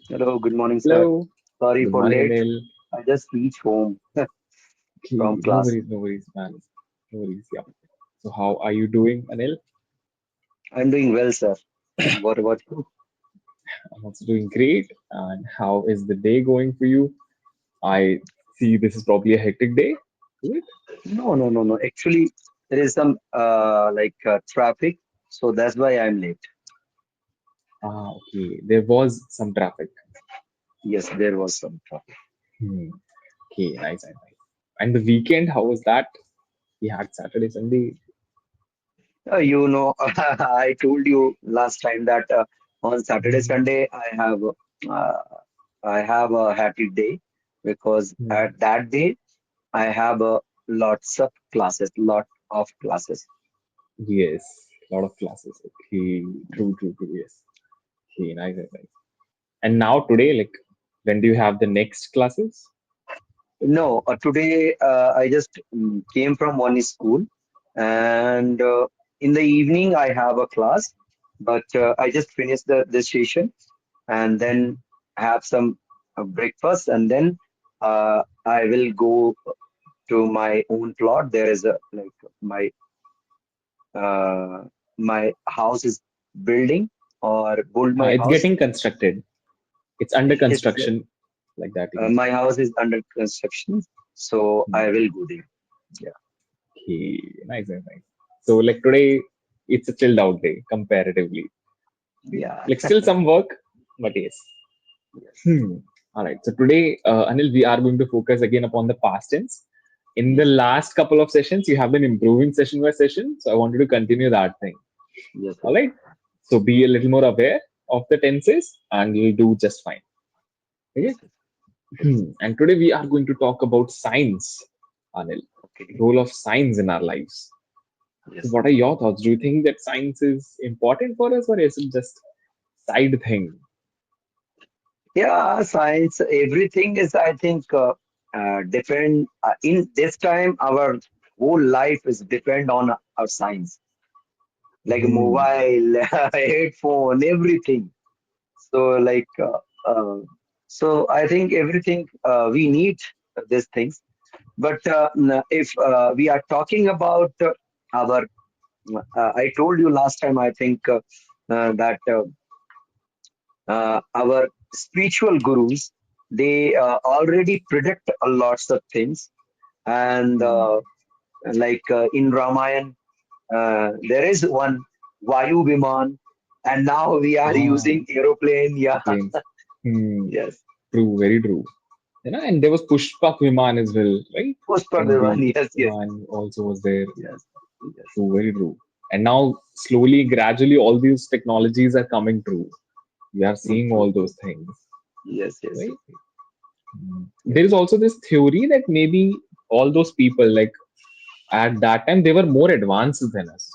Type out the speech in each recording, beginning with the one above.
Hello, good morning, sir. Hello. Sorry Good for morning, late. Anil. I just reached home from Okay, class. no worries, man. No worries. Yeah. So, how are you doing, Anil? I'm doing well, sir. What about you? I'm also doing great. And how is the day going for you? I see this is probably a hectic day. Is it? No, no, no, no. Actually, there is some traffic, so that's why I'm late. Okay. There was some traffic. Yes, there was some traffic. Hmm. Okay, nice. And the weekend, how was that? We had Saturday, Sunday. I told you last time that on Saturday, Hmm. Sunday, uh, I have a happy day because Hmm. at that day I have lot of classes. Yes, a lot of classes. Okay, true. Yes. Okay, nice. And now today, like, when do you have the next classes? No, today I just came from one school, and in the evening I have a class. But I just finished the session, and then have some breakfast, and then I will go to my own plot. There is a like uh, my house is building or build my It's house. getting constructed. It's under It's construction, like that you can say. my house is under construction, so I Hmm. will go there. Yeah, Okay, nice. So like today, it's a chilled out day comparatively. yeah. Like still some work, but yes. Yes. Hmm. All right. So today, Anil, we are going to focus again upon the past tense. In the Yes, last couple of sessions, you have been improving session by session. So I wanted to continue that thing. yes, All yes, right. So be a little more aware of the tenses, and you'll do just fine. Okay. yes, yes. Okay, And today we are going to talk about science, Anil, okay, role of science in our lives. So yes. what are your thoughts? Do you think that science is important for us, or is it just side thing? Yeah, science, everything is, I think, depend in this time, our whole life is depend on our science, like Hmm. mobile, headphone, everything. So, uh, so I think everything we need these things. But if we are talking about our, I told you last time, I think that our spiritual gurus, they already predict a lots of things. And Hmm. in Ramayan, there is one Vayu Viman, and now we are Ah, using aeroplane. Yeah, airplanes. Hmm. yes. True, very true. And there was Pushpak Viman as well, right? Pushpa Viman, Chandrayaan yes, yes, Viman also was there. yes, yes, True, very true. And now, slowly, gradually, all these technologies are coming true. We are seeing true, all true. those things, Yes, yes, right? yes, There yes, is also this theory that maybe all those people, like at that time, they were more advanced than us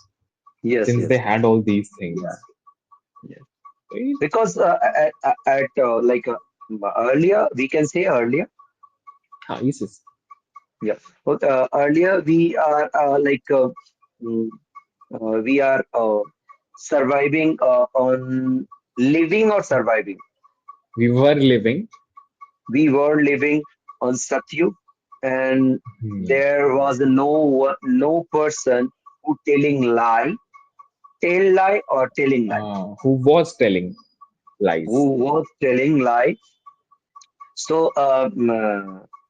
yes, since they yes, had all these yeah, things, yes. right? Because earlier, we can say earlier. Yes. Yeah. But earlier mm, we are surviving on living or surviving. We were living. We were living on Satyug, and Hmm. there was no person who tell lie or telling lie, Who was telling lies? who was telling lie. So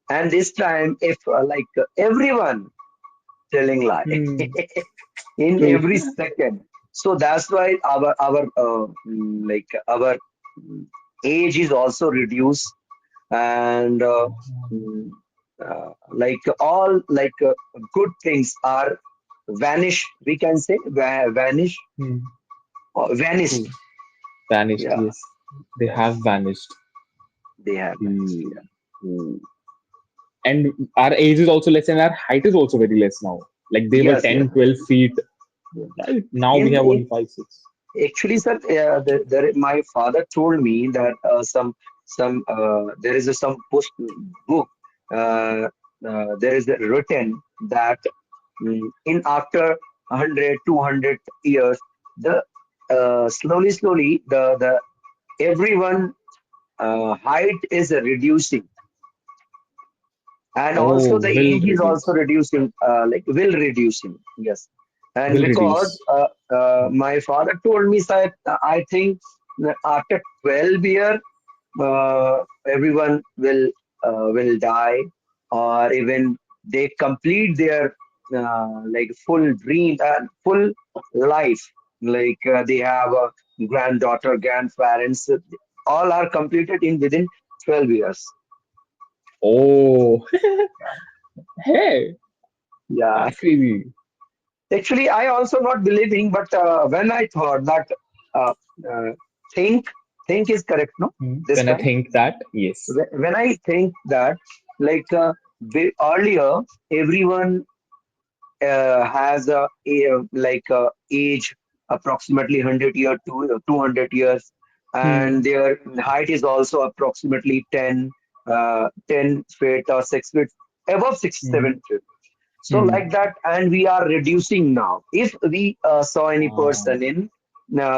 and this time, if everyone telling lie Hmm. in True. every second. So that's why our mm, age is also reduced, and mm, all good things are vanish. We can say vanish Hmm. or True. vanished. Vanished. Yeah, Yes, they have yes, vanished. they have vanished. Hmm. Yeah. Hmm. And our age is also less, and our height is also very less now. Like they were Yes, yes. 10, 12 feet. Yeah. Right? Now we In, have in only 5, 6. Actually, sir, my father told me that some there is some post book. Uh, there is written that in after 100, 200 years, the slowly the everyone height is reducing, and also Oh, the will age is also reduce. reducing, like will reducing, yes. And Will because reduce. my father told me that I think that after 12 year everyone will die, or even they complete their like full dream and full life, like they have a granddaughter, grandparents, all are completed in within 12 years. Oh, hey, Yeah. that's crazy. Actually, I also not believing, but when I thought that uh, uh, think think is correct, no, this When I time. think that, yes. When I think that, like earlier, everyone has like age approximately 100 year to 200 years, and Hmm. their height is also approximately 10 feet or 6 feet, above 6 Hmm. 7 feet. So Hmm. like that, and we are reducing now. If we saw any Ah. person in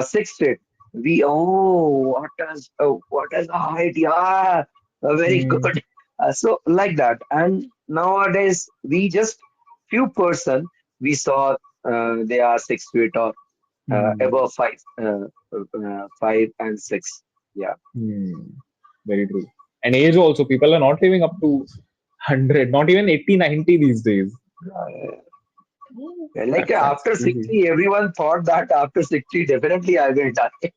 6 feet, we what is the height? Yeah, very Hmm. good. So like that, and nowadays we just few person we saw they are 6 feet or Hmm. above 5 and 6. Yeah. Hmm. Very true. And age also, people are not living up to 100, not even 80, 90 these days. Uh, Hmm. like That's after crazy. 60, everyone thought that after 60, definitely I will die.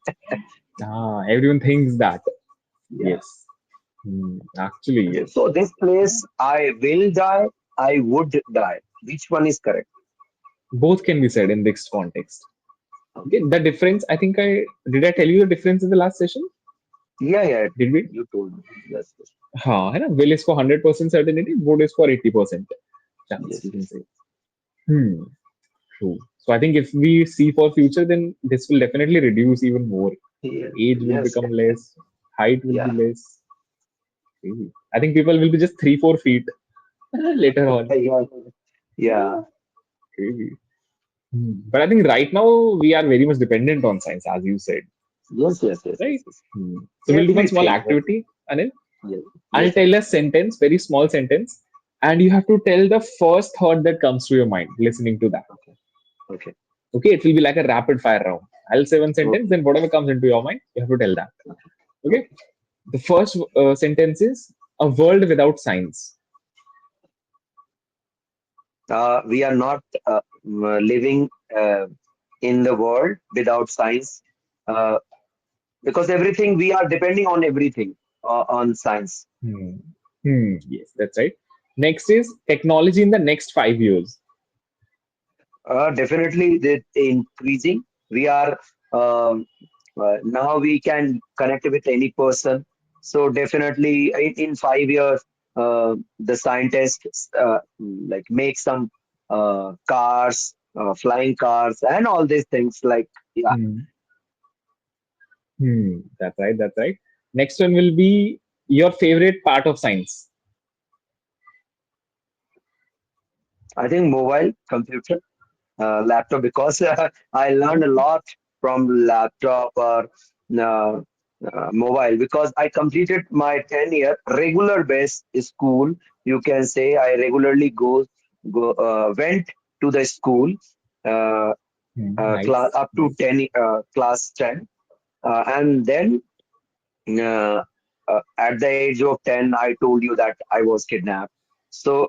Ah, everyone thinks that. Yeah. Yes. Actually, yes. So this place, I will die, I would die. Which one is correct? Both can be said in this context. Okay, Okay. the difference, I think I tell you the difference in the last session? Yeah, yeah. Did we? You told me. Yes, yes, हाँ है ना, will is for 100% certainty, would is for 80% chance, yes, you can yes, say. Hmm, true. So I think if we see for future, then this will definitely reduce even more. yes, Age will yes. become less, height will be Yeah, less. Crazy. I think people will be just 3 4 feet later on. yeah, yeah. Ah, crazy. But I think right now we are very much dependent on science, as you said, Yes, yes, yes, right? yes, yes. So we'll do one small Everything. activity, Anil. Yes, I'll yes, tell yes. a sentence, very small sentence, and you have to tell the first thought that comes to your mind listening to that. Okay, okay, Okay, it will be like a rapid fire round. I'll say one sentence, okay, then whatever comes into your mind, you have to tell that. okay, Okay, okay. the first sentence is a world without science. We are not living in the world without science, uh, because everything we are depending on everything on science. Hmm. Yes, that's right. Next is technology in the next 5 years. Definitely, they increasing. We are now we can connect with any person. So definitely, in 5 years, the scientists like make some cars, flying cars, and all these things. Like, yeah, Hmm. That's right. That's right. Next one will be your favorite part of science. I think mobile, computer, laptop, because I learned a lot from laptop or mobile, because I completed my 10-year regular base school. You can say I regularly went to the school, uh, class Nice, up to nice. 10, class 10, and then uh, at the age of 10, I told you that I was kidnapped. So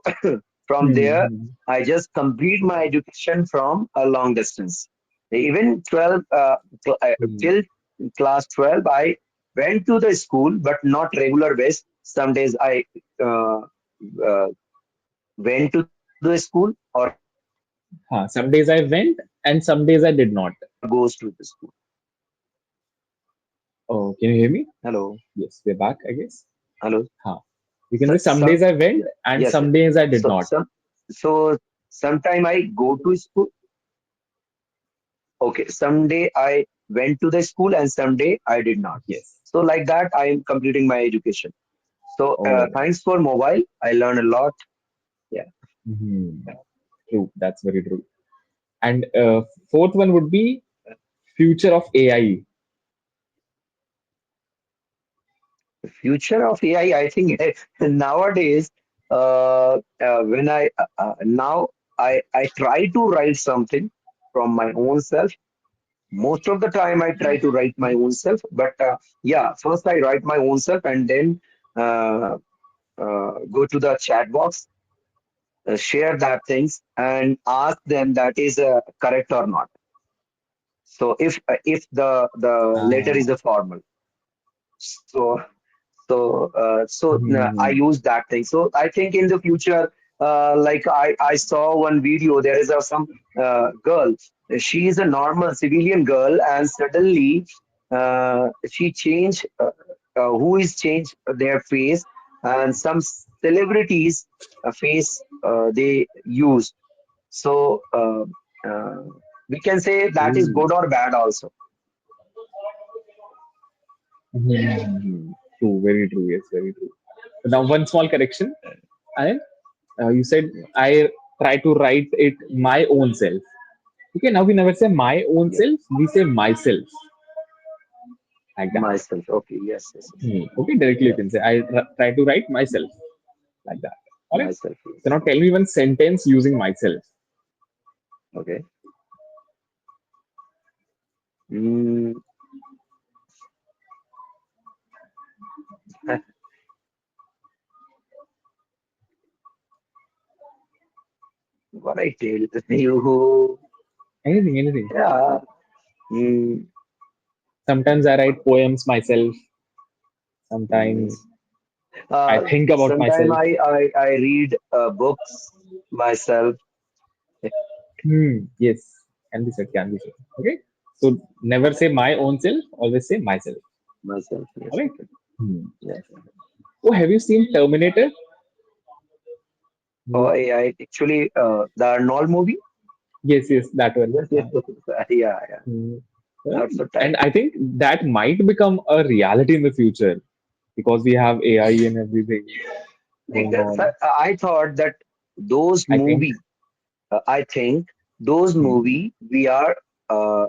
from Hmm. there, Hmm. I just complete my education from a long distance. Even 12, Hmm. till class 12, I went to the school, but not regular base. Some days I uh, uh, went to the school, or some days I Some days I went and some days I did not. goes to the school. Oh, can you hear me? Hello, Yes, we're back, I guess. hello. Huh. You can So, say some days I went yeah, and yes, some yes. days I did So not. so sometime I go to school. Okay, someday I went to the school and someday I did not. Yes. So like that, I am completing my education. So Oh, thanks for mobile. I learned a lot. Yeah, hmm, true. That's very true. And fourth one would be future of AI. Future of AI, I think nowadays, when now I try to write something from my own self. Most of the time, I try to write my own self. But yeah, first I write my own self and then uh, go to the chat box, share that things, and ask them that is correct or not. So if the letter is Ah, a formal, so I hmm, use that thing. So I think in the future, like I saw one video. There is some girl. She is a normal civilian girl, and suddenly she changed. Who is changed their face, and some celebrities' face they used. So we can say that is ooh, good or bad also. true, very true. Yes, very true. Now, one small correction. I You said I try to write it my own self. Okay, now we never say my own Yes, self. We say myself like that. myself. Okay. Yes. Yes. Yes. Okay, directly you Yeah. can say I try to write myself like that. All right. Myself. So Yes. now tell me one sentence using myself. Okay. Mm, what I tell you? Anything, anything. Yeah. Mm, Sometimes I write poems myself. Sometimes yes. I think about Sometime myself. I read books myself. Yes, can be said, can be said. Okay. So never say my own self. Always say myself. Myself. All Yes. right. Okay. Hmm. Yeah. Oh, have you seen Terminator? Oh, Movie? I actually the Arnold movie. Yes, yes, that one. Yes. Yes. Yes. Yeah. Yeah. Hmm. Yeah. That's the And time. I think that might become a reality in the future because we have AI and everything Like going that, on. I thought that those I think. movie. I think those Hmm. movie we are uh,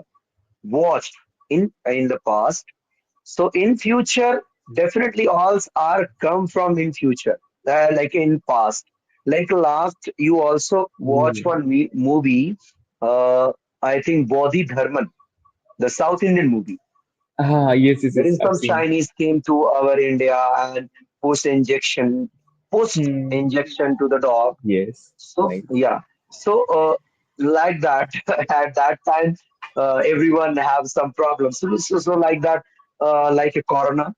watched in the past. So in future, definitely all are come from in future, like in past. Like last, you also watch Hmm. one movie. Uh, I think Bodhi Dharman, the South Indian movie. Ah, yes, yes, There yes. is I've some seen. Chinese came to our India and post Hmm. injection to the dog. Yes. So Nice. yeah, so like that at that time, everyone have some problems. So like that, like a corona,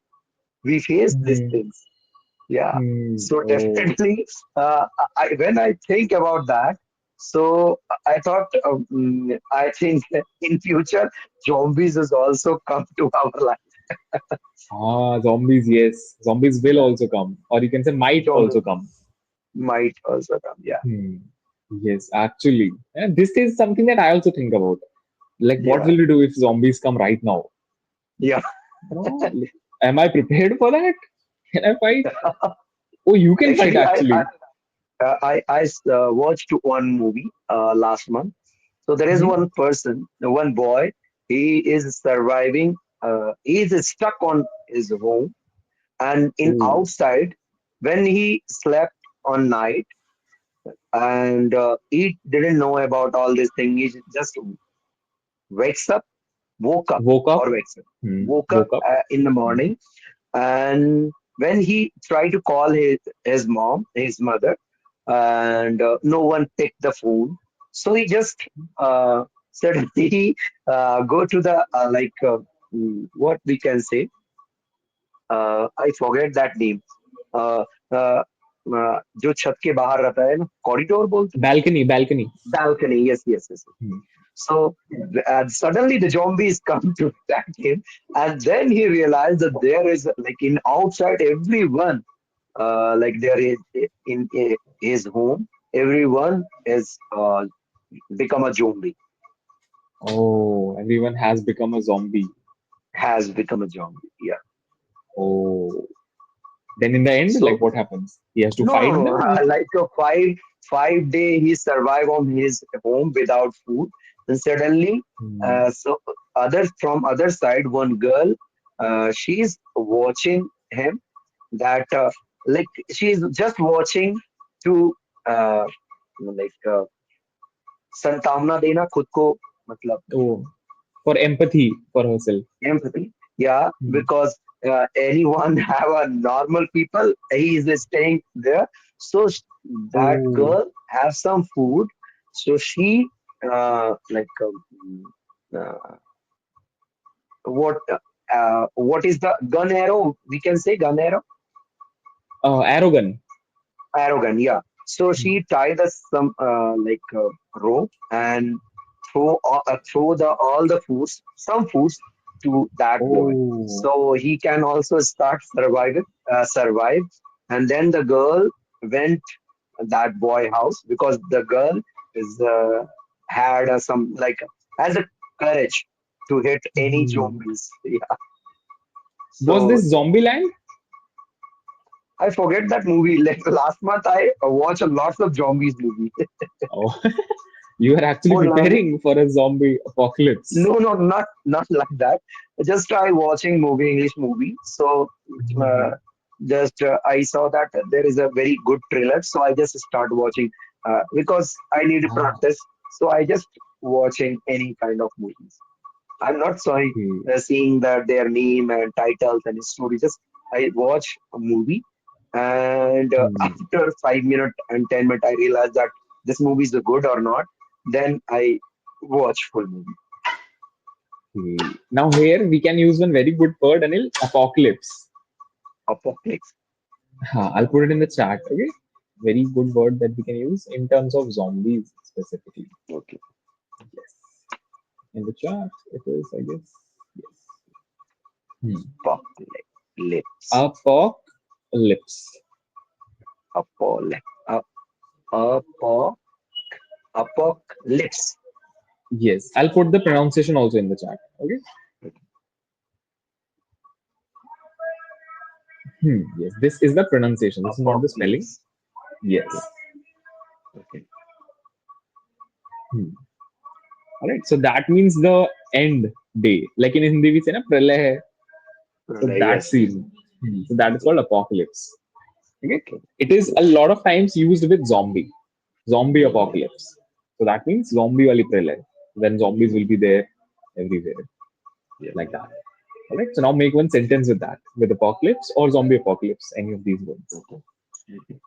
we face these Hmm. things. Yeah. Hmm. So Oh. definitely, when I think about that, so I thought, I think in future, zombies has also come to our life. Ah, zombies. Yes, zombies will Yeah, also come, or you can say might zombies also come. might also come. Yeah, Hmm. Yes, actually, and this is something that I also think about. Like, what yeah, will we do if zombies come right now? yeah. Like, am I prepared for that? Can I fight? Oh, you can fight Actually, actually. watched one movie last month. So there is Hmm. one person, one boy. He is surviving. He is stuck on his home, and in Oh, outside, when he slept on night, and he didn't know about all this thing. He just wakes up, woke up, woke up. or wakes up, woke up Woke up. in the Hmm. morning, and when he tried to call his mom, his mother, and no one picked the phone, so he just suddenly go to the what we can say, I forget that name, uh, uh, जो छत के बाहर रहता है ना, corridor बोलते हैं, Balcony, balcony. balcony. Yes, yes, yes. Hmm. So suddenly the zombies come to attack him, and then he realized that there is like in outside everyone, like there is in his home, everyone is become a zombie, Oh, everyone has become a zombie. has become a zombie. Yeah. Oh, then in the end, like So what happens? He has to no, no, fight no. them, or Like a five day he survived on his home without food. And suddenly, hmm. so other from other side, one girl, she's watching him. that like she's just watching to uh, like संतावना देना खुद को मतलब Oh, for empathy for herself. empathy. Yeah, Hmm. because anyone have a normal people, he is staying there. So that Oh, girl have some food. So she uh, what what is the gun arrow? We can say gun arrow, arrogant. arrogant. Yeah. So Hmm. she tied us some rope and throw the all the foods, some foods to that boy, Oh. so he can also start survive. And then the girl went that boy house because the girl is had some like has a courage to hit any Hmm. zombies. Yeah. Was So this Zombieland? I forget that movie. Like last month, I watched a lots of zombies movie. Oh, you are actually For learning. preparing for a zombie apocalypse. No, no, not like that. Just try watching movie, English movie. So uh, Hmm. just I saw that there is a very good trailer, so I just start watching because I need to Ah, practice. So I just watching any kind of movies. I'm not sorry okay. seeing that their name and titles and story. Just I watch a movie, and Hmm. after 5 minutes and 10 minutes, I realize that this movie is good or not. Then I watch full movie. Okay. Now here we can use one very good word, Anil, apocalypse. Apocalypse. I'll put it in the chat. Okay, very good word that we can use in terms of zombies specifically. Okay. Yes, in the chat it is, I guess. Yes. Hmm. Apocalypse. Apocalypse. Apocalypse. Apo, apocalypse. Yes, I'll put the pronunciation also in the chat. Okay. Yes, this is the pronunciation. This is not the spelling. Apocalypse. Yes. Okay. Okay. Hmm. All right. So that means the end day. Like in Hindi, we say na pralay hai. So that Yes. Yes. scene. So that is called apocalypse. Okay. Okay. It is a lot of times used with zombie. Zombie Yeah. apocalypse. So that means zombie wali pralay. Then zombies will be there everywhere. Yeah. Like that. All right. So now make one sentence with that. With apocalypse or zombie apocalypse. Any of these words. Okay. Okay.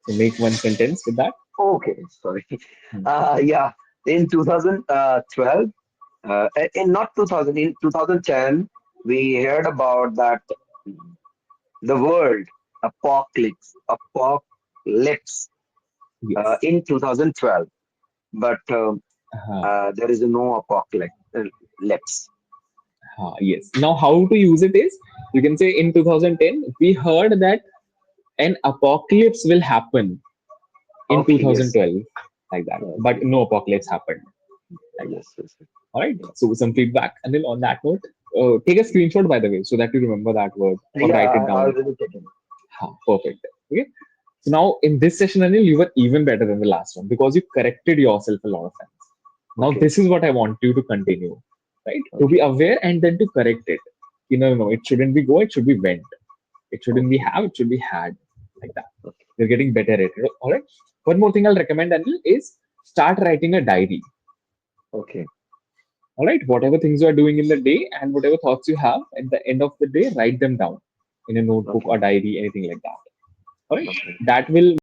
So make one sentence with that. Okay. Sorry. Hmm. Yeah. In 2012, in not 2000, in 2010, we heard about that the word apocalypse Yes. in 2012, but Uh-huh. there is no apocalypse. Yes. Now, how to use it is you can say in 2010, we heard that an apocalypse will happen in Okay. Yes. 2012, like that. But Okay. no apocalypse happened, like that. Yes. Yes. Yes. All right. Yeah. So, some feedback. And then on that note, take a screenshot, by the way, so that you remember that word or Yeah. write it I down. already taken it. Perfect. Okay. So, now in this session, Anil, you were even better than the last one because you corrected yourself a lot of times. Now, Okay. this is what I want you to continue, right? To be Okay. aware and then to correct it. No, it shouldn't be go, it should be went. It shouldn't be Okay. have, it should be had, like that. Okay. You're getting better at it. All right. One more thing I'll recommend, Anil, is start writing a diary. Okay. All right. Whatever things you are doing in the day and whatever thoughts you have at the end of the day, write them down in a notebook Okay. or diary, anything like that. All right. Okay. That will